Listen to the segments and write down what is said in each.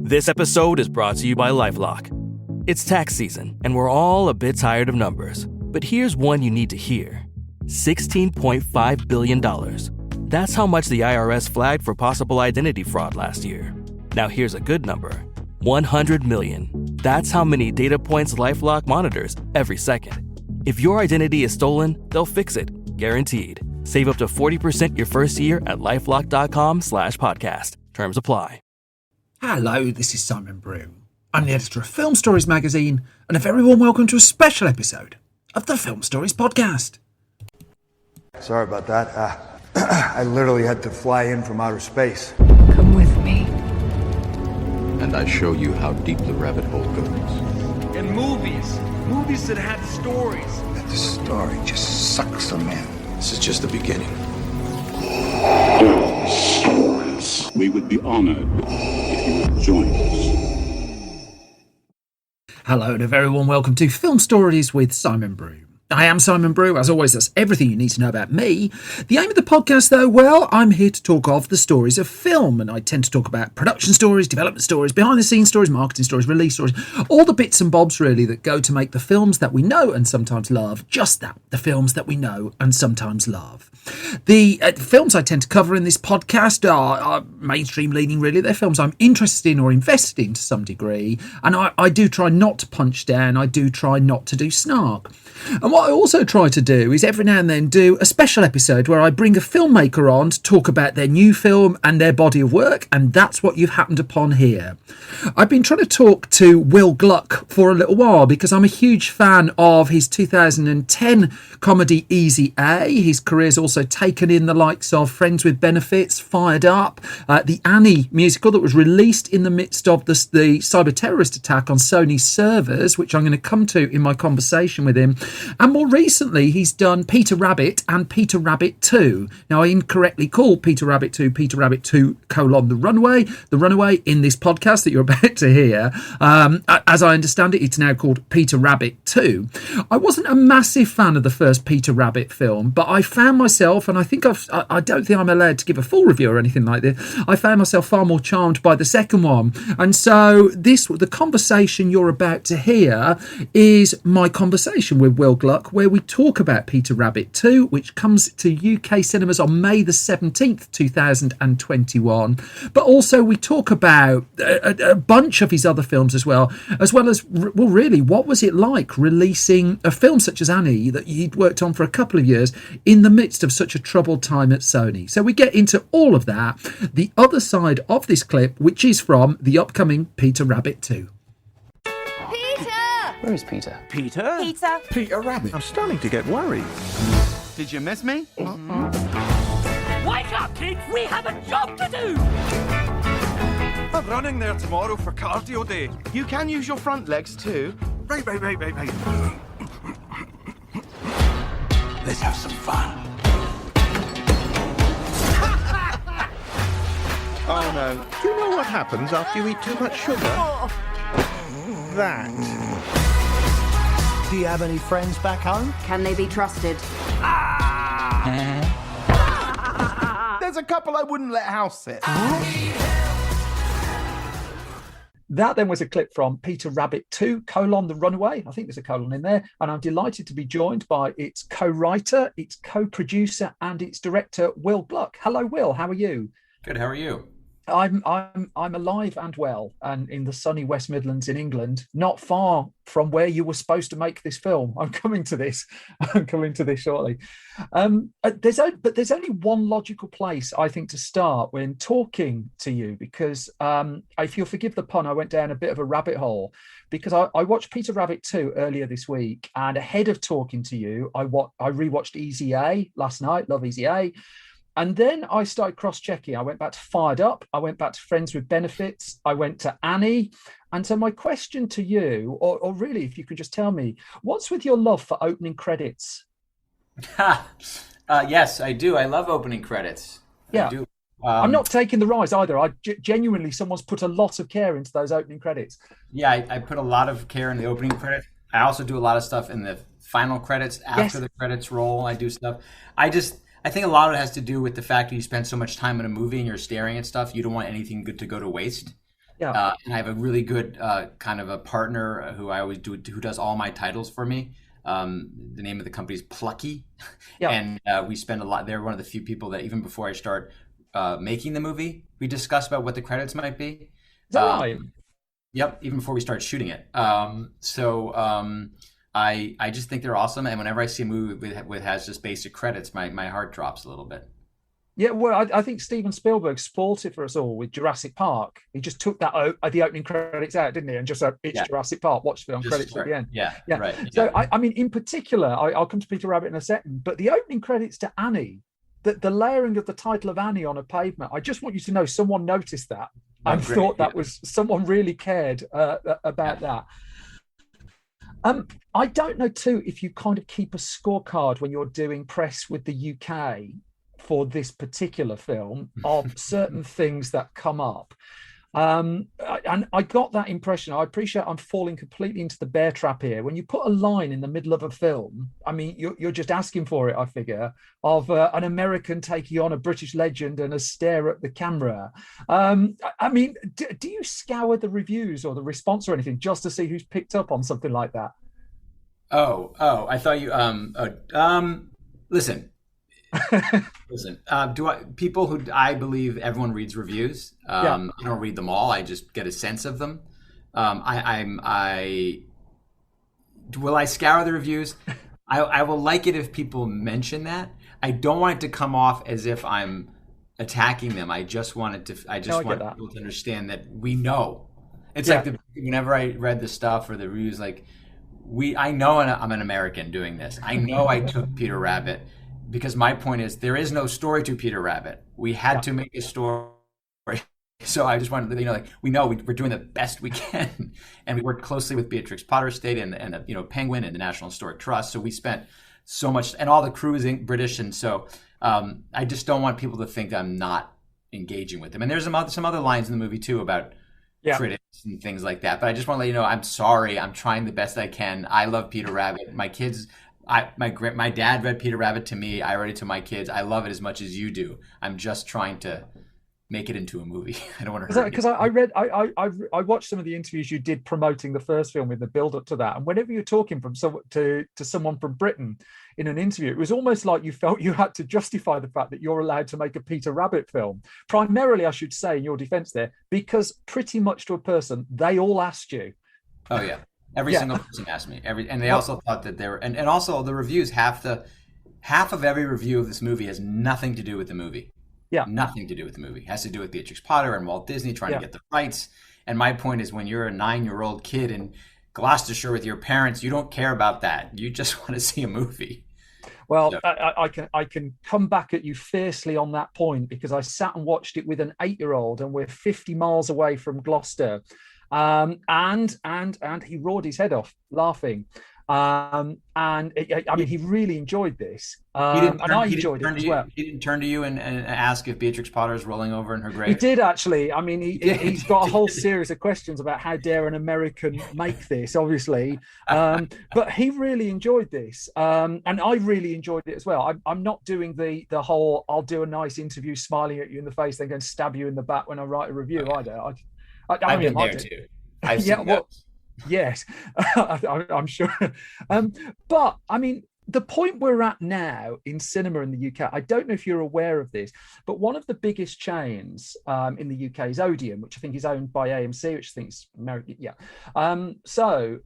This episode is brought to you by LifeLock. It's tax season, and we're all a bit tired of numbers. But here's one you need to hear. $16.5 billion. That's how much the IRS flagged for possible identity fraud last year. Now here's a good number. 100 million. That's how many data points LifeLock monitors every second. If your identity is stolen, they'll fix it. Guaranteed. Save up to 40% your first year at LifeLock.com/podcast. Terms apply. Hello, this is Simon Broom. I'm the editor of Film Stories magazine, and a very warm welcome to a special episode of the Film Stories podcast. Sorry about that. I literally had to fly in from outer space. Come with me. And I show you how deep the rabbit hole goes. And movies that had stories. That the story just sucks them in. This is just the beginning. Stories. We would be honored if you would join us. Hello, and a very warm welcome to Film Stories with Simon Broom. I am Simon Brew. As always, that's everything you need to know about me. The aim of the podcast, though, well, I'm here to talk of the stories of film, and I tend to talk about production stories, development stories, behind-the-scenes stories, marketing stories, release stories, all the bits and bobs, really, that go to make the films that we know and sometimes love, just that, the films that we know and sometimes love. The films I tend to cover in this podcast are mainstream-leaning, really. They're films I'm interested in or invested in to some degree, and I do try not to punch down. I do try not to do snark. And what I also try to do is every now and then do a special episode where I bring a filmmaker on to talk about their new film and their body of work, and that's what you've happened upon here. I've been trying to talk to Will Gluck for a little while because I'm a huge fan of his 2010 comedy Easy A. His career's also taken in the likes of Friends with Benefits, Fired Up, the Annie musical that was released in the midst of the cyber terrorist attack on Sony's servers, which I'm going to come to in my conversation with him. And more recently, he's done Peter Rabbit and Peter Rabbit 2. Now, I incorrectly called Peter Rabbit 2 Peter Rabbit 2, The Runaway. The Runaway in this podcast that you're about to hear. As I understand it, it's now called Peter Rabbit 2. I wasn't a massive fan of the first Peter Rabbit film, but I found myself, and I don't think I'm allowed to give a full review or anything like this, I found myself far more charmed by the second one. And so the conversation you're about to hear is my conversation with Will Gluck, where we talk about Peter Rabbit 2, which comes to UK cinemas on May the 17th, 2021. But also we talk about a bunch of his other films as well as, well, really, what was it like releasing a film such as Annie that he'd worked on for a couple of years in the midst of such a troubled time at Sony. So we get into all of that, the other side of this clip, which is from the upcoming Peter Rabbit 2. Where is Peter? Peter? Peter? Peter Rabbit. I'm starting to get worried. Did you miss me? Wake up, kids! We have a job to do! I'm running there tomorrow for cardio day. You can use your front legs too. Right. Let's have some fun. Oh no. Do you know what happens after you eat too much sugar? That. Do you have any friends back home? Can they be trusted? There's a couple I wouldn't let house sit. That then was a clip from Peter Rabbit 2, The Runaway. I think there's a colon in there. And I'm delighted to be joined by its co-writer, its co-producer, and its director, Will Gluck. Hello, Will. How are you? Good. How are you? I'm alive and well, and in the sunny West Midlands in England, not far from where you were supposed to make this film. I'm coming to this shortly. There's only one logical place, I think, to start when talking to you, because if you'll forgive the pun, I went down a bit of a rabbit hole, because I watched Peter Rabbit 2 earlier this week, and ahead of talking to you, I rewatched Easy A last night. Love Easy A. And then I started cross-checking. I went back to Fired Up. I went back to Friends with Benefits. I went to Annie. And so my question to you, or really, if you could just tell me, what's with your love for opening credits? Yes, I do. I love opening credits. Yeah. I do. I'm not taking the rise either. Genuinely, someone's put a lot of care into those opening credits. Yeah, I put a lot of care in the opening credits. I also do a lot of stuff in the final credits. After the credits roll, I do stuff. I think a lot of it has to do with the fact that you spend so much time in a movie and you're staring at stuff. You don't want anything good to go to waste. And I have a really good kind of a partner who I always do, who does all my titles for me. The name of the company is Plucky. And we spend a lot. They're one of the few people that even before I start making the movie, we discuss about what the credits might be. Is that right? Yep, even before we start shooting it. I just think they're awesome, and whenever I see a movie with has just basic credits, my heart drops a little bit. Yeah, well, I think Steven Spielberg spoiled it for us all with Jurassic Park. He just took that the opening credits out, didn't he? And just said, it's Jurassic Park, watch the credits at the end. Yeah, right. So, I mean, in particular, I'll come to Peter Rabbit in a second, but the opening credits to Annie, the layering of the title of Annie on a pavement, I just want you to know someone noticed that and thought that was, someone really cared about that. I don't know, too, if you kind of keep a scorecard when you're doing press with the UK for this particular film of certain things that come up. And I got that impression. I appreciate I'm falling completely into the bear trap here. When you put a line in the middle of a film, I mean, you're just asking for it, I figure, of an American taking on a British legend and a stare at the camera. I mean, do you scour the reviews or the response or anything just to see who's picked up on something like that? Oh, I thought you, listen, people who I believe everyone reads reviews. I don't read them all. I just get a sense of them. Will I scour the reviews? I will like it if people mention that. I don't want it to come off as if I'm attacking them. I just want people to understand that we know. It's like whenever I read the stuff or the reviews, like I know I'm an American doing this. I know I took Peter Rabbit. Because my point is, there is no story to Peter Rabbit. We had to make a story. So I just wanted to, like, we know we're doing the best we can. And we worked closely with Beatrix Potter Estate and Penguin and the National Historic Trust. So we spent so much, and all the crew is British. And so I just don't want people to think I'm not engaging with them. And there's some other lines in the movie, too, about critics and things like that. But I just want to let you know, I'm sorry. I'm trying the best I can. I love Peter Rabbit. My kids... My dad read Peter Rabbit to me. I read it to my kids. I love it as much as you do. I'm just trying to make it into a movie. I don't want to hurt you. Because I watched some of the interviews you did promoting the first film in the build up to that, and whenever you're talking to someone from Britain in an interview, it was almost like you felt you had to justify the fact that you're allowed to make a Peter Rabbit film. Primarily, I should say, in your defense there, because pretty much to a person, they all asked you. Oh yeah. Every single person asked me. And they also thought that they were, and also the reviews, half of every review of this movie has nothing to do with the movie. Yeah. Nothing to do with the movie. It has to do with Beatrix Potter and Walt Disney trying to get the rights. And my point is, when you're a 9-year-old kid in Gloucestershire with your parents, you don't care about that. You just want to see a movie. Well, so. I can come back at you fiercely on that point, because I sat and watched it with an 8-year-old, and we're 50 miles away from Gloucester. And he roared his head off laughing. I mean, he really enjoyed this. And I enjoyed it as well. He didn't turn to you and ask if Beatrix Potter is rolling over in her grave? He did, actually. I mean, he's got a whole series of questions about how dare an American make this, obviously. But he really enjoed this. And I really enjoyed it as well. I'm not doing the whole, I'll do a nice interview smiling at you in the face, then go and stab you in the back when I write a review either. I've been there too. Yes, I'm sure. But I mean, the point we're at now in cinema in the UK, I don't know if you're aware of this, but one of the biggest chains in the UK is Odeon, which I think is owned by AMC, which I think is American. Yeah. So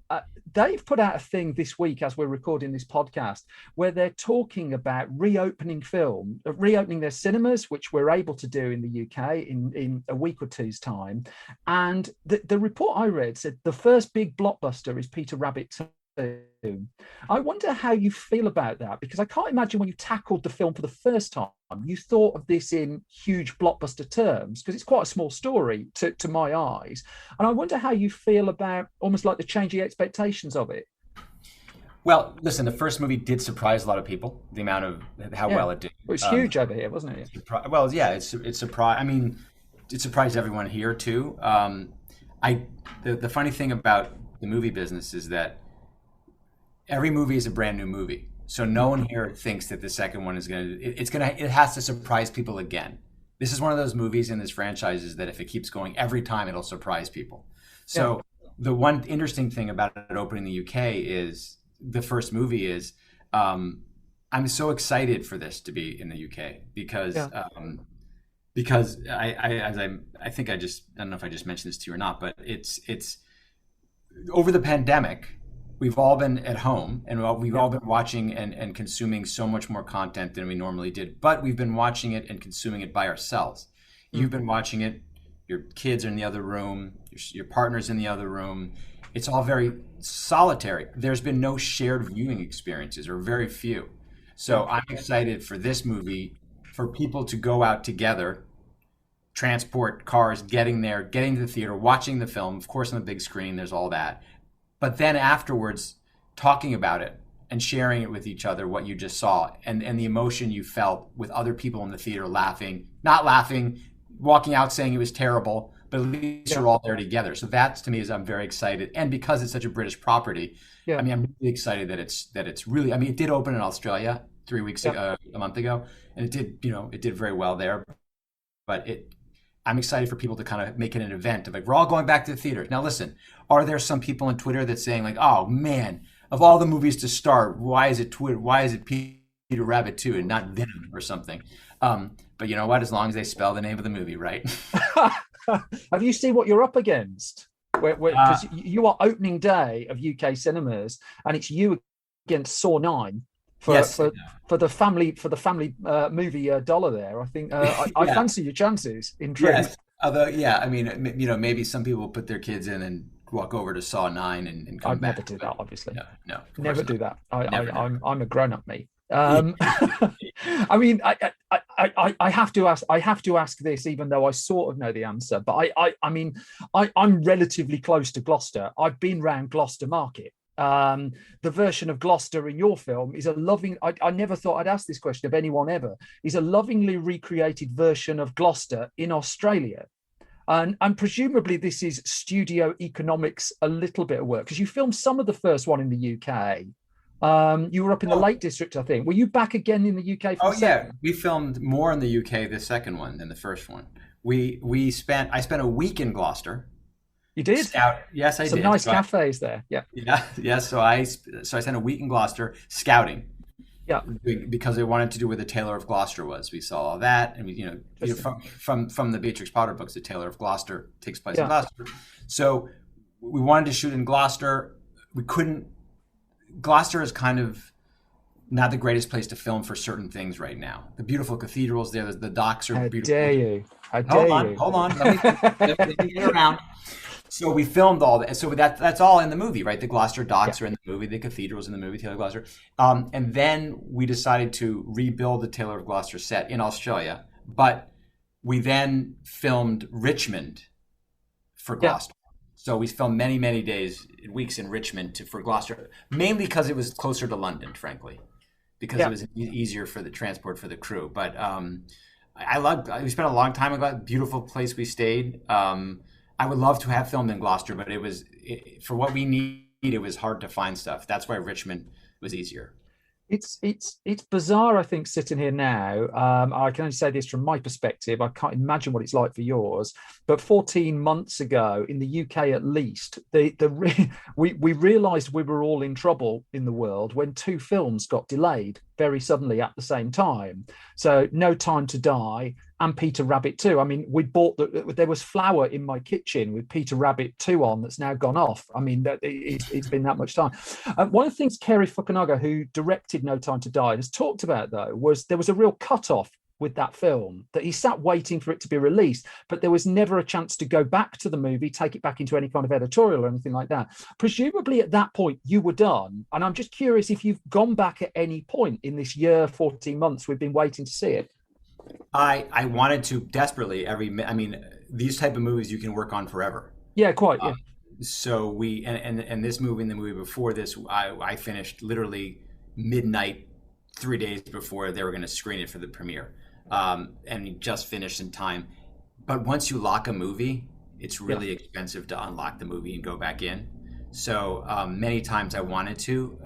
they've put out a thing this week as we're recording this podcast, where they're talking about reopening their cinemas, which we're able to do in the UK in a week or two's time. And the report I read said the first big blockbuster is Peter Rabbit 2. I wonder how you feel about that, because I can't imagine when you tackled the film for the first time, you thought of this in huge blockbuster terms, because it's quite a small story to my eyes. And I wonder how you feel about almost like the changing expectations of it. Well, listen, the first movie did surprise a lot of people, the amount of how well it did. Well, it's huge over here, wasn't it? It surprised. I mean, it surprised everyone here too. The funny thing about the movie business is that every movie is a brand new movie. So no one here thinks that the second one is it has to surprise people again. This is one of those movies in this franchises that if it keeps going every time, it'll surprise people. So the one interesting thing about it opening in the UK is the first movie is I'm so excited for this to be in the UK because I think I don't know if I just mentioned this to you or not, but it's over the pandemic. We've all been at home and we've all been watching and consuming so much more content than we normally did, but we've been watching it and consuming it by ourselves. You've been watching it, your kids are in the other room, your partner's in the other room. It's all very solitary. There's been no shared viewing experiences or very few. So I'm excited for this movie, for people to go out together, transport cars, getting there, getting to the theater, watching the film, of course on the big screen, there's all that. But then afterwards, talking about it and sharing it with each other, what you just saw, and the emotion you felt with other people in the theater laughing, not laughing, walking out saying it was terrible, but at least you're all there together. So that to me is I'm very excited. And because it's such a British property, I mean, I'm really excited that it's really, I mean, it did open in Australia 3 weeks ago, a month ago, and it did very well there. But I'm excited for people to kind of make it an event of like, we're all going back to the theater. Now, listen, are there some people on Twitter that's saying like, oh man, of all the movies to start, why is it Peter Rabbit 2 and not Venom or something? But you know what? As long as they spell the name of the movie right. Have you seen what you're up against? Because you are opening day of UK cinemas, and it's you against Saw 9 for the family movie dollar there. I think I fancy your chances in truth. Yes. Although, I mean, maybe some people will put their kids in and walk over to Saw 9 and come back. I'd never do that, obviously. No, never do that. I'm a grown-up, me. I mean, I have to ask this, even though I sort of know the answer. But I mean, I'm relatively close to Gloucester. I've been round Gloucester Market. The version of Gloucester in your film is a loving. I never thought I'd ask this question of anyone ever. Is a lovingly recreated version of Gloucester in Australia. And presumably this is studio economics, a little bit of work, because you filmed some of the first one in the UK. You were up in the Lake District, I think. Were you back again in the UK? We filmed more in the UK the second one than the first one. I spent a week in Gloucester. You did? Yes, I did. Some nice cafes there. Yeah. So I spent a week in Gloucester scouting. Yeah, because I wanted to do where the Tailor of Gloucester was. We saw all that, and we, from the Beatrix Potter books, the Tailor of Gloucester takes place in Gloucester. So we wanted to shoot in Gloucester. We couldn't. Gloucester is kind of not the greatest place to film for certain things right now. The beautiful cathedrals there, the docks are beautiful. How dare you? Hold on. Let me get around. So we filmed all that. So that's all in the movie, right? The Gloucester docks are in the movie, the cathedrals in the movie, Tailor of Gloucester. And then we decided to rebuild the Tailor of Gloucester set in Australia. But we then filmed Richmond for Gloucester. So we filmed many, many weeks in Richmond for Gloucester, mainly because it was closer to London, frankly, because it was easier for the transport for the crew. But we spent a long time ago, beautiful place we stayed. I would love to have filmed in Gloucester, but for what we need, it was hard to find stuff. That's why Richmond was easier. It's bizarre, I think, sitting here now. I can only say this from my perspective. I can't imagine what it's like for yours. But 14 months ago, in the UK at least, we realised we were all in trouble in the world when two films got delayed very suddenly at the same time. So No Time to Die and Peter Rabbit 2. I mean, there was flour in my kitchen with Peter Rabbit 2 on that's now gone off. I mean, it's been that much time. One of the things Kerry Fukunaga, who directed No Time to Die, has talked about, though, was there was a real cut-off with that film, that he sat waiting for it to be released, but there was never a chance to go back to the movie, take it back into any kind of editorial or anything like that. Presumably at that point you were done, and I'm just curious if you've gone back at any point in this year, 14 months we've been waiting to see it. I wanted to desperately. These type of movies you can work on forever. Yeah, quite. So we and this movie and the movie before this, I finished literally midnight 3 days before they were going to screen it for the premiere. And just finished in time. But once you lock a movie, it's really expensive to unlock the movie and go back in. So many times I wanted to,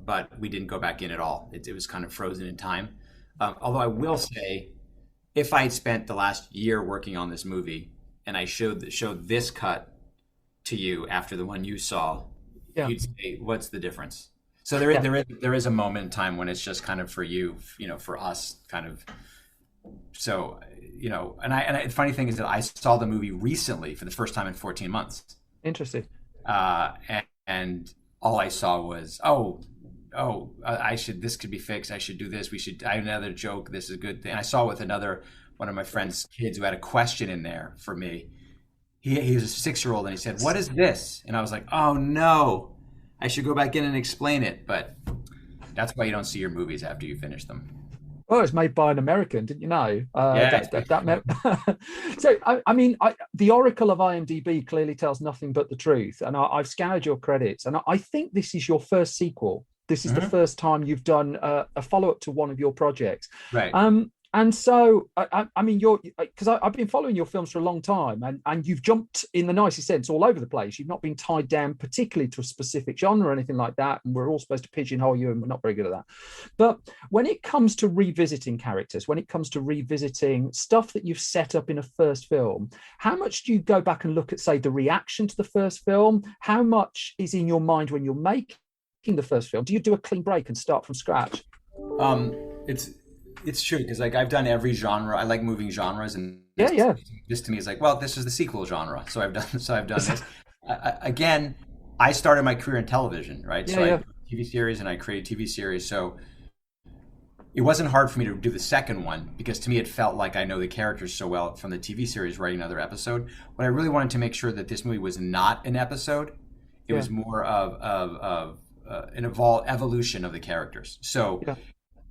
but we didn't go back in at all. It was kind of frozen in time. Although I will say, if I spent the last year working on this movie and I showed this cut to you after the one you saw, you'd say, what's the difference? So there is a moment in time when it's just kind of for you, for us kind of. So, and the funny thing is that I saw the movie recently for the first time in 14 months. Interesting. And all I saw was, this could be fixed. I should do this. I have another joke. This is a good thing. I saw with one of my friend's kids who had a question in there for me. He was a 6-year-old and he said, "What is this?" And I was like, "Oh no, I should go back in and explain it." But that's why you don't see your movies after you finish them. Oh, it's made by an American, didn't you know? So, the oracle of IMDb clearly tells nothing but the truth. And I've scoured your credits. And I think this is your first sequel. This is the first time you've done a follow-up to one of your projects. Right. And so, you're, because I've been following your films for a long time, and you've jumped, in the nicest sense, all over the place. You've not been tied down particularly to a specific genre or anything like that, and we're all supposed to pigeonhole you, and we're not very good at that. But when it comes to revisiting characters, when it comes to revisiting stuff that you've set up in a first film, how much do you go back and look at, say, the reaction to the first film? How much is in your mind when you're making the first film? Do you do a clean break and start from scratch? It's true, because I've done every genre. I like moving genres, and this to me is like, well, this is the sequel genre. So I've done this. Again, I started my career in television, right? I did TV series and I created TV series. So it wasn't hard for me to do the second one, because to me it felt like I know the characters so well from the TV series writing another episode. But I really wanted to make sure that this movie was not an episode. It was more of an evolution of the characters. So. Yeah.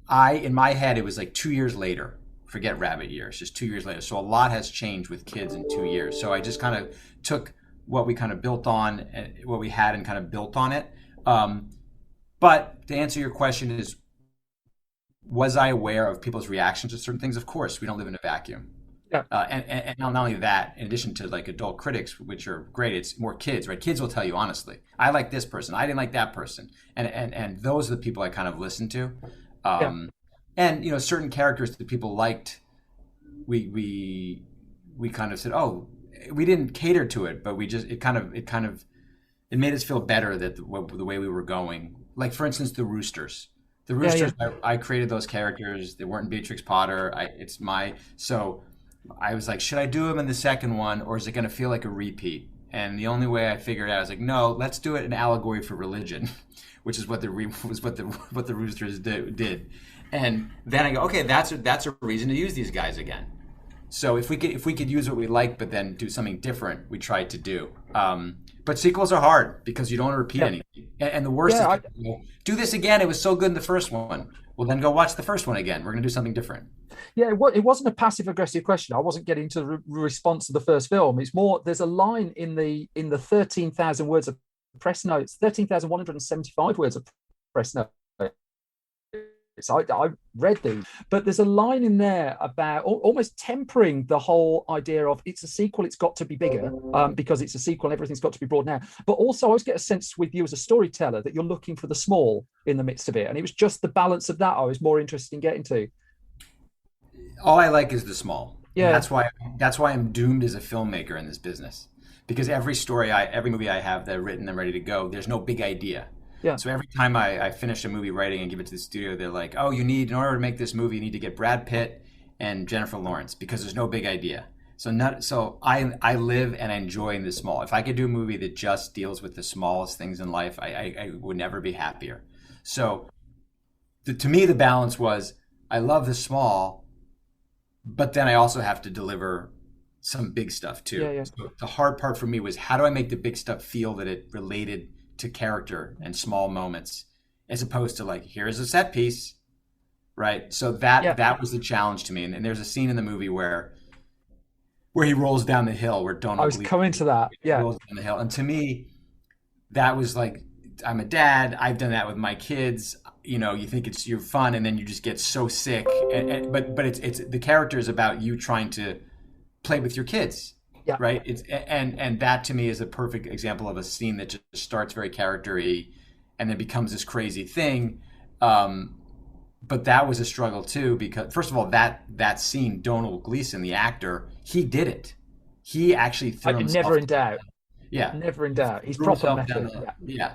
In my head, it was like 2 years later. Forget rabbit years, just 2 years later. So a lot has changed with kids in 2 years. So I just kind of took what we kind of built on, what we had, and kind of built on it. But to answer your question is, was I aware of people's reactions to certain things? Of course, we don't live in a vacuum. Yeah. And not only that, in addition to like adult critics, which are great, it's more kids, right? Kids will tell you honestly, I like this person, I didn't like that person. And those are the people I kind of listen to. And certain characters that people liked, we kind of said, oh, we didn't cater to it, but it made us feel better that the way we were going. Like, for instance, the Roosters. I created those characters. They weren't Beatrix Potter. So I was like, should I do them in the second one, or is it going to feel like a repeat? And the only way I figured out, I was like, no, let's do it an allegory for religion, which is what the Roosters did. And then I go, okay, that's a reason to use these guys again. So if we could use what we like, but then do something different, we tried to do. But sequels are hard because you don't want to repeat anything. And the worst is, do this again. It was so good in the first one. Well, then go watch the first one again. We're going to do something different. Yeah, it wasn't a passive-aggressive question. I wasn't getting to the response to the first film. It's more, there's a line in the 13,000 words of press notes, 13,175 words of press notes. So I read these, but there's a line in there about almost tempering the whole idea of it's a sequel, it's got to be bigger because it's a sequel and everything's got to be broadened out. But also I always get a sense with you as a storyteller that you're looking for the small in the midst of it. And it was just the balance of that I was more interested in getting to. All I like is the small. Yeah. And that's why I'm doomed as a filmmaker in this business. Because every movie I have that I've written and ready to go, there's no big idea. Yeah. So every time I finish a movie writing and give it to the studio, they're like, oh, in order to make this movie, you need to get Brad Pitt and Jennifer Lawrence because there's no big idea. So I live and I enjoy the small. If I could do a movie that just deals with the smallest things in life, I would never be happier. So to me, the balance was I love the small, but then I also have to deliver some big stuff too. Yeah. So the hard part for me was, how do I make the big stuff feel that it related to character and small moments, as opposed to like, here's a set piece, right? So that was the challenge to me. And there's a scene in the movie where he rolls down the hill where Donald. I was coming to that. Yeah. Rolls down the hill, and to me, that was like, I'm a dad. I've done that with my kids. You think you're fun, and then you just get so sick. But it's the character is about you trying to play with your kids. Yeah. Right. And that to me is a perfect example of a scene that just starts very character-y and then becomes this crazy thing. but that was a struggle too, because first of all, that scene, Donald Gleason, the actor, he did it. He actually threw himself. Never in doubt. Yeah, never in doubt. He's proper method.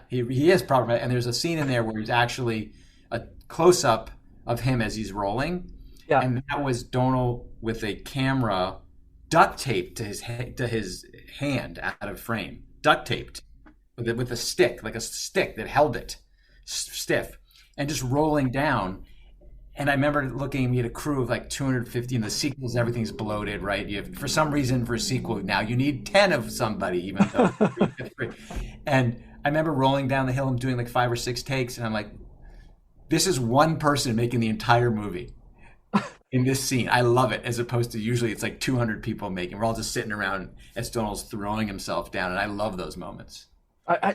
He is proper method. And there's a scene in there where he's actually a close up of him as he's rolling. Yeah, and that was Donald with a camera duct taped to his hand out of frame, duct taped with a stick, like a stick that held it stiff, and just rolling down. And I remember looking, we had a crew of like 250, and the sequels, everything's bloated, right? You have, for some reason, for a sequel now, you need 10 of somebody, even though. And I remember rolling down the hill and doing like 5 or 6 takes, and I'm like, this is one person making the entire movie in this scene. I love it, as opposed to usually it's like 200 people making. We're all just sitting around as Donald's throwing himself down, and I love those moments.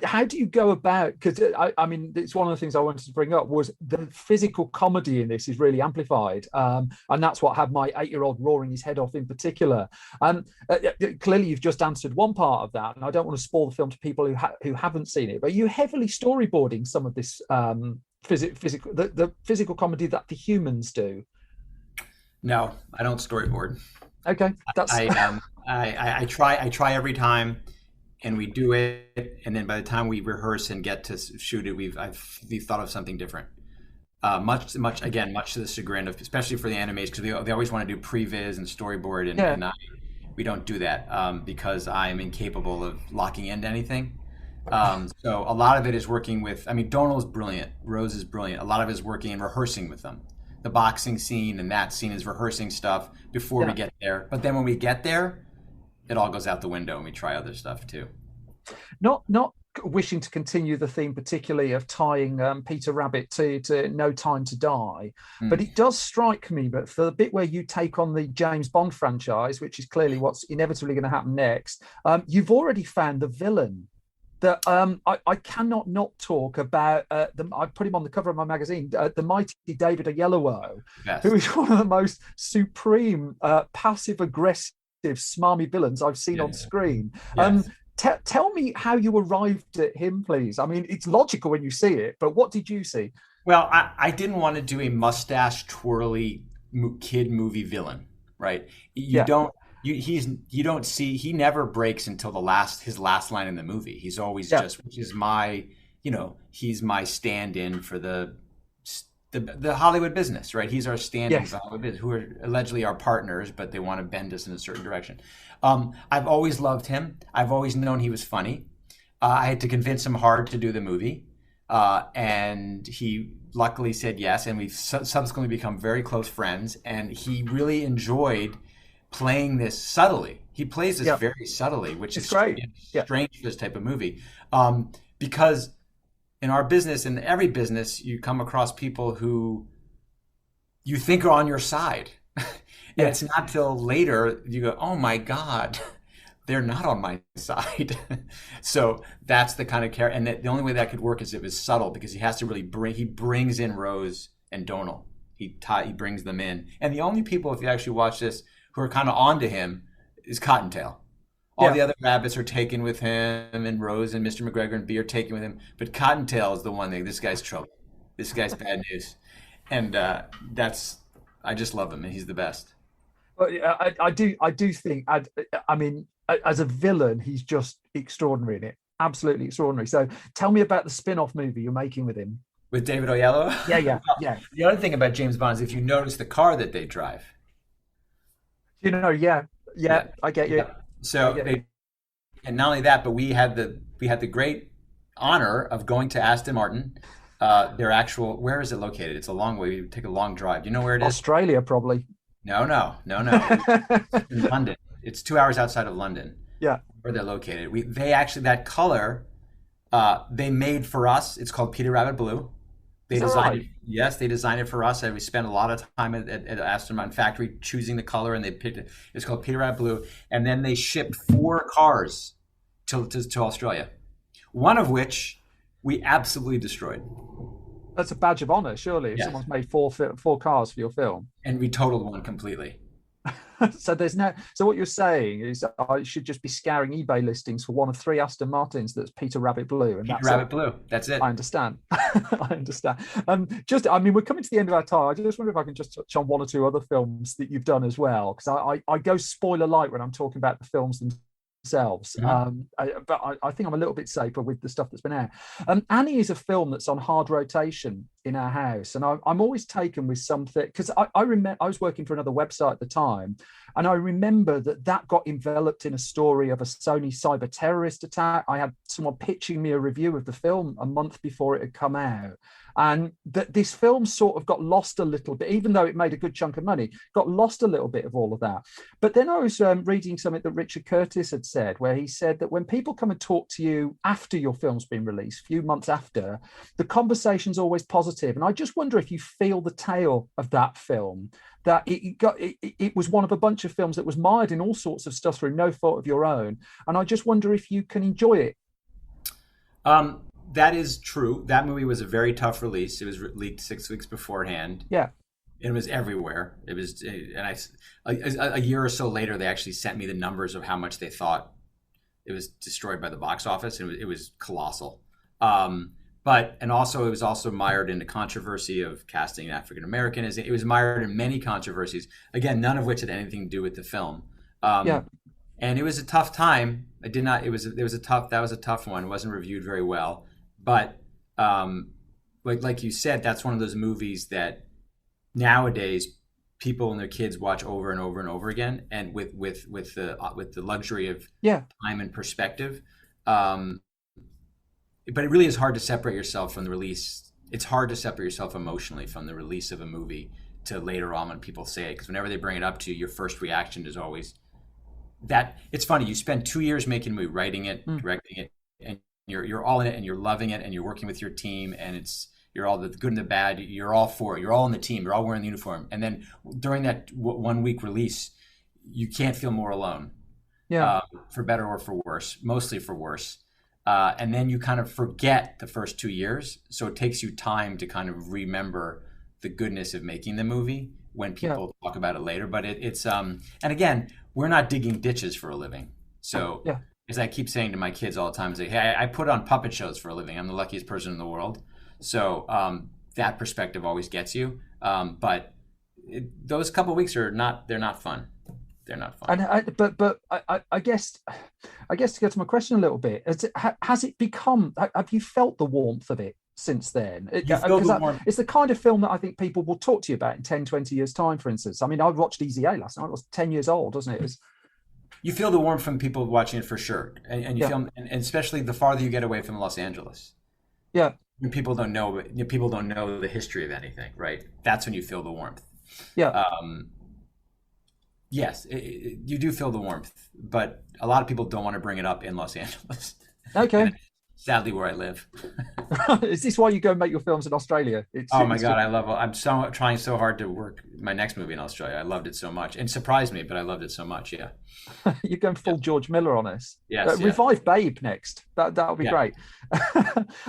How do you go about, because I mean, it's one of the things I wanted to bring up was the physical comedy in this is really amplified, and that's what had my 8-year-old roaring his head off in particular. Clearly you've just answered one part of that, and I don't want to spoil the film to people who haven't seen it, but you heavily storyboarding some of this the physical comedy that the humans do. No, I don't storyboard. Okay, that's I try every time. And we do it, and then by the time we rehearse and get to shoot it, we've thought of something different. Much to the chagrin of, especially for the animation, because they always want to do previs and storyboard, and we don't do that because I'm incapable of locking into anything. So a lot of it is working with. I mean, Donald's brilliant, Rose is brilliant. A lot of it is working and rehearsing with them. The boxing scene and that scene is rehearsing stuff before we get there. But then when we get there, it all goes out the window, and we try other stuff too. Not wishing to continue the theme, particularly of tying Peter Rabbit to No Time to Die, but it does strike me that for the bit where you take on the James Bond franchise, which is clearly what's inevitably going to happen next, you've already found the villain. That I cannot not talk about. I put him on the cover of my magazine, the mighty David Oyelowo, who is one of the most supreme, passive-aggressive, smarmy villains I've seen on screen. Yes. Tell me how you arrived at him, please. I mean, it's logical when you see it, but what did you see? Well, I didn't want to do a mustache twirly kid movie villain, right? You don't see, he never breaks until his last line in the movie. He's always just, which is he's my stand-in for the Hollywood business, right? He's our stand-in for Hollywood business, who are allegedly our partners, but they want to bend us in a certain direction. I've always loved him. I've always known he was funny. I had to convince him hard to do the movie, and he luckily said yes, and we've subsequently become very close friends, and he really enjoyed playing this subtly. He plays this very subtly, which is great. Strange for this type of movie, because in our business, in every business, you come across people who you think are on your side. And it's not till later you go, oh my God, they're not on my side. So that's the kind of character. And the only way that could work is if it was subtle, because he has to really brings in Rose and Donald. He brings them in. And the only people, if you actually watch this, who are kind of onto him is Cottontail. All the other rabbits are taken with him, and Rose and Mr. McGregor and Bee are taken with him. But Cottontail is the one thing. This guy's trouble. This guy's bad news. And I just love him, and he's the best. I do think, I mean, as a villain, he's just extraordinary in it. Absolutely extraordinary. So tell me about the spin-off movie you're making with him. With David Oyelowo? Yeah. The other thing about James Bond is if you notice the car that they drive. I get you. Yeah. So and not only that, but we had the great honor of going to Aston Martin. Where is it located? It's a long way. We take a long drive. Do you know where it is? Australia, probably. No. It's in London. It's 2 hours outside of London. Yeah. Where they're located. They actually, that color, they made for us. It's called Peter Rabbit Blue. They designed it. Yes, they designed it for us, and we spent a lot of time at Aston Martin factory choosing the color, and they picked it. It's called Peter Rabbit Blue, and then they shipped 4 cars to Australia, one of which we absolutely destroyed. That's a badge of honor, surely, if someone's made 4 cars for your film. And we totaled one completely. So there's no. So what you're saying is I should just be scouring eBay listings for one of 3 Aston Martins that's Peter Rabbit Blue, and Peter that's Rabbit it. Blue. That's it. I understand. I understand. I mean, we're coming to the end of our time. I just wonder if I can just touch on 1 or 2 other films that you've done as well, because I go spoiler light when I'm talking about the films themselves. But I think I'm a little bit safer with the stuff that's been out. Annie is a film that's on hard rotation in our house, and I'm always taken with something, because I remember I was working for another website at the time, and I remember that got enveloped in a story of a Sony cyber terrorist attack. I had someone pitching me a review of the film a month before it had come out, and that this film sort of got lost a little bit, even though it made a good chunk of money, got lost a little bit of all of that. But then I was reading something that Richard Curtis had said, where he said that when people come and talk to you after your film's been released, a few months after, the conversation's always positive. And I just wonder if you feel the tale of that film, that it was one of a bunch of films that was mired in all sorts of stuff through no fault of your own. And I just wonder if you can enjoy it. That is true. That movie was a very tough release. It was leaked 6 weeks beforehand. Yeah. It was everywhere. It was, and a year or so later, they actually sent me the numbers of how much they thought it was destroyed by the box office, and it was colossal. And also, it was also mired in the controversy of casting African American. It was mired in many controversies. Again, none of which had anything to do with the film. And it was a tough time. That was a tough one. It wasn't reviewed very well. But like you said, that's one of those movies that nowadays people and their kids watch over and over and over again, and with the luxury of time and perspective. But it really is hard to separate yourself from the release. It's hard to separate yourself emotionally from the release of a movie to later on when people say it, because whenever they bring it up to you, your first reaction is always that. It's funny. You spend 2 years making a movie, writing it, directing it, and you're all in it, and you're loving it, and you're working with your team, and you're all the good and the bad. You're all for it. You're all on the team. You're all wearing the uniform. And then during that 1 week release, you can't feel more alone. Yeah. For better or for worse, mostly for worse. And then you kind of forget the first 2 years. So it takes you time to kind of remember the goodness of making the movie when people talk about it later. But it's and again, we're not digging ditches for a living. So as I keep saying to my kids all the time, hey, I put on puppet shows for a living. I'm the luckiest person in the world. So that perspective always gets you. But those couple of weeks they're not fun. They're not fun. But I guess to go to my question a little bit, has it become? Have you felt the warmth of it since then? It's the kind of film that I think people will talk to you about in 10, 20 years' time, for instance. I mean, I watched Easy A last night. It was 10 years old, wasn't it? You feel the warmth from people watching it for sure, and you feel, and especially the farther you get away from Los Angeles. Yeah. When people don't know the history of anything, right? That's when you feel the warmth. Yeah. Yes, you do feel the warmth, but a lot of people don't want to bring it up in Los Angeles. Okay. Sadly, where I live. Is this why you go and make your films in Australia? God, I love it. I'm trying so hard to work my next movie in Australia. I loved it so much, and surprised me, but I loved it so much. Yeah. You're going full George Miller on us. Yes. Revive Babe next. That'll be great.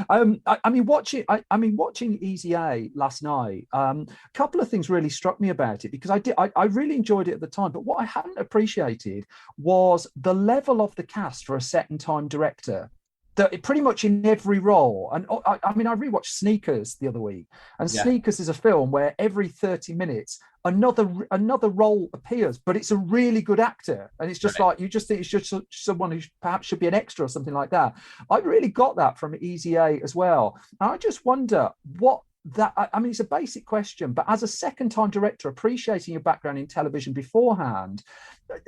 I mean, watching Easy A last night. A couple of things really struck me about it, because I really enjoyed it at the time. But what I hadn't appreciated was the level of the cast for a second time director. That pretty much in every role. And I mean, I rewatched Sneakers the other week, and Sneakers is a film where every 30 minutes another role appears, but it's a really good actor, and it's just like you just think it's just someone who perhaps should be an extra or something like that. I really got that from Easy A as well. And I just wonder what that. I mean, it's a basic question, but as a second-time director, appreciating your background in television beforehand,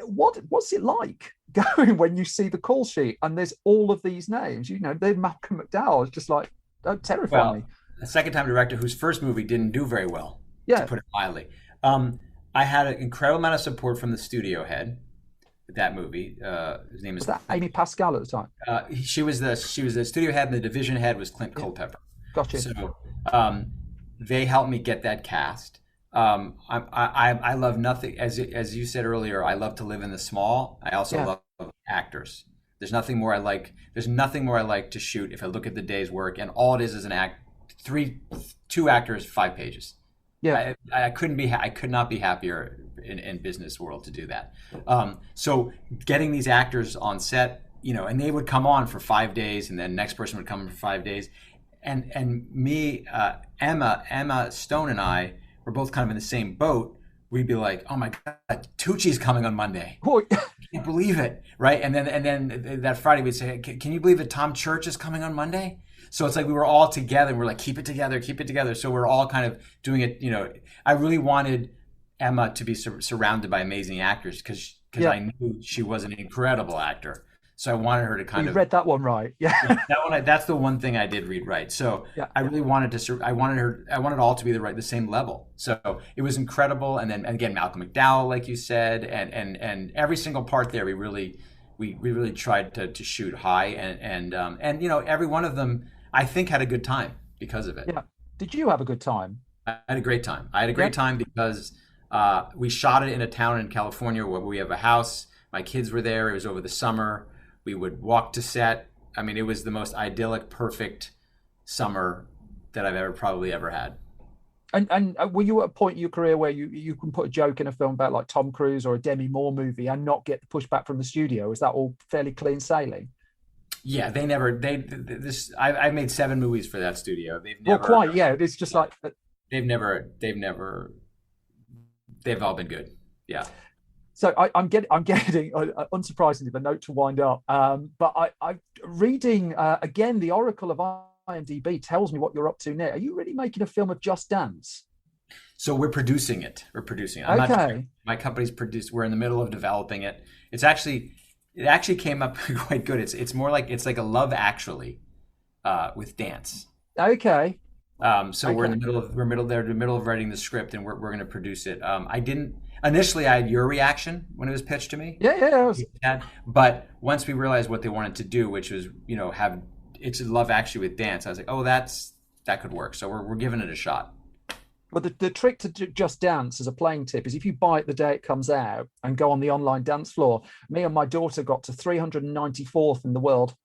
what's it like going when you see the call sheet and there's all of these names? You know, they're Malcolm McDowell. It's just like, don't terrify me. A second-time director whose first movie didn't do very well, to put it mildly. I had an incredible amount of support from the studio head with that movie. His name is that Amy Pascal at the time. She was the studio head, and the division head was Clint Culpepper. Gotcha. So they helped me get that cast. I love nothing, as you said earlier. I love to live in the small. I also love actors. There's nothing more I like to shoot if I look at the day's work, and all it is an two actors, 5 pages. Yeah, I could not be happier in business world to do that. So getting these actors on set, and they would come on for 5 days, and then next person would come for 5 days, and me, Emma Stone, and I were both kind of in the same boat. We'd be like, oh my God, Tucci's coming on Monday. I can't believe it, right? And then that Friday we'd say, can you believe that Tom Church is coming on Monday? So it's like we were all together, and we're like, keep it together. So we're all kind of doing it. I really wanted Emma to be surrounded by amazing actors because I knew she was an incredible actor. So I wanted her to kind of read that one right. Yeah. That one. That's the one thing I did read right. So I really wanted to. I wanted all to be the same level. So it was incredible. And then again, Malcolm McDowell, like you said, and every single part there, we really tried to shoot high, and every one of them I think had a good time because of it. Yeah. Did you have a good time? I had a great time. I had a great time because we shot it in a town in California where we have a house. My kids were there. It was over the summer. We would walk to set. I mean, it was the most idyllic, perfect summer that I've probably ever had. And were you at a point in your career where you can put a joke in a film about like Tom Cruise or a Demi Moore movie and not get the pushback from the studio? Is that all fairly clean sailing? Yeah, I made 7 movies for that studio. They've never. Well, quite. Yeah, it's just like they've all been good. Yeah. So I'm getting unsurprisingly the note to wind up. But I'm reading again. The Oracle of IMDb tells me what you're up to now. Are you really making a film of Just Dance? So we're producing it. Okay. My company's produced. We're in the middle of developing it. It actually came up quite good. It's more like it's like a Love Actually with dance. Okay. So we're in the middle of writing the script, and we're going to produce it. Initially, I had your reaction when it was pitched to me. Yeah. But once we realized what they wanted to do, which was, have it's a Love Actually with dance, I was like, oh, that could work. So we're giving it a shot. Well, the trick to Just Dance as a playing tip is if you buy it the day it comes out and go on the online dance floor. Me and my daughter got to 394th in the world,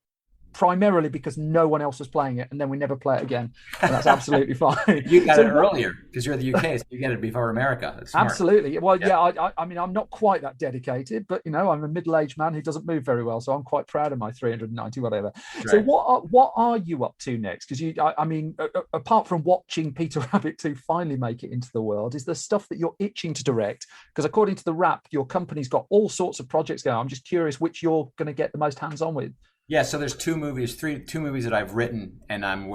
primarily because no one else was playing it, and then we never play it again, and that's absolutely fine. You got it earlier because you're the UK, so you get it before America. Absolutely. Well, yeah. I mean, I'm not quite that dedicated, but I'm a middle-aged man who doesn't move very well, so I'm quite proud of my 390 whatever. Right. So what are you up to next? Because I mean, apart from watching Peter Rabbit 2 finally make it into the world, is there stuff that you're itching to direct? Because according to the Wrap, your company's got all sorts of projects going. I'm just curious which you're going to get the most hands-on with. Yeah, so there's two movies that I've written, and I'm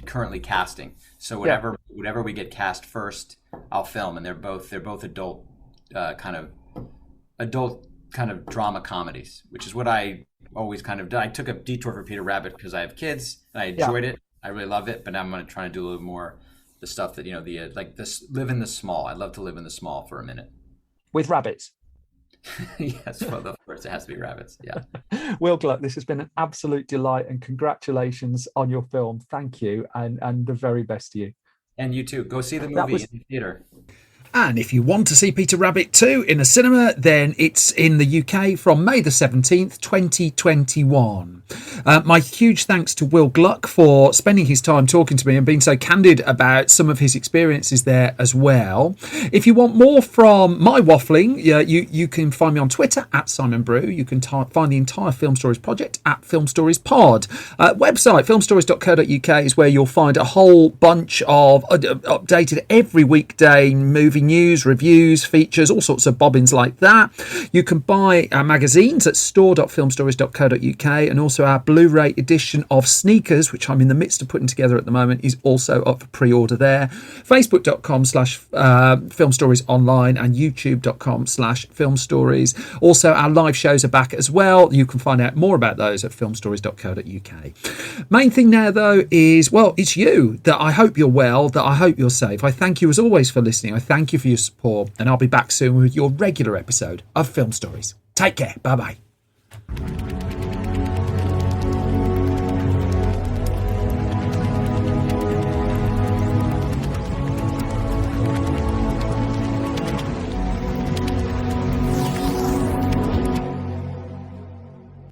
currently casting. So whatever we get cast first, I'll film, and they're both adult kind of drama comedies, which is what I always kind of did. I took a detour for Peter Rabbit because I have kids, and I enjoyed it. I really love it, but now I'm going to try to do a little more the stuff that like this, live in the small. I'd love to live in the small for a minute with rabbits. Yes, well, of course, it has to be rabbits. Yeah. Will Gluck, this has been an absolute delight, and congratulations on your film. Thank you, and the very best to you. And you too. Go see the movie in the theater. And if you want to see Peter Rabbit 2 in a cinema, then it's in the UK from May the 17th, 2021. My huge thanks to Will Gluck for spending his time talking to me and being so candid about some of his experiences there as well. If you want more from my waffling, you can find me on Twitter at Simon Brew. You can find the entire Film Stories project at Film Stories Pod. Website filmstories.co.uk is where you'll find a whole bunch of updated every weekday movie news, reviews, features, all sorts of bobbins like that. You can buy our magazines at store.filmstories.co.uk, and also our Blu-ray edition of Sneakers, which I'm in the midst of putting together at the moment, is also up for pre-order there. Facebook.com/filmstoriesonline and youtube.com/filmstories. Also, our live shows are back as well. You can find out more about those at filmstories.co.uk. Main thing now, though, is, well, it's you, that I hope you're well, that I hope you're safe. I thank you as always for listening. I thank you for your support, and I'll be back soon with your regular episode of Film Stories. Take care. Bye-bye.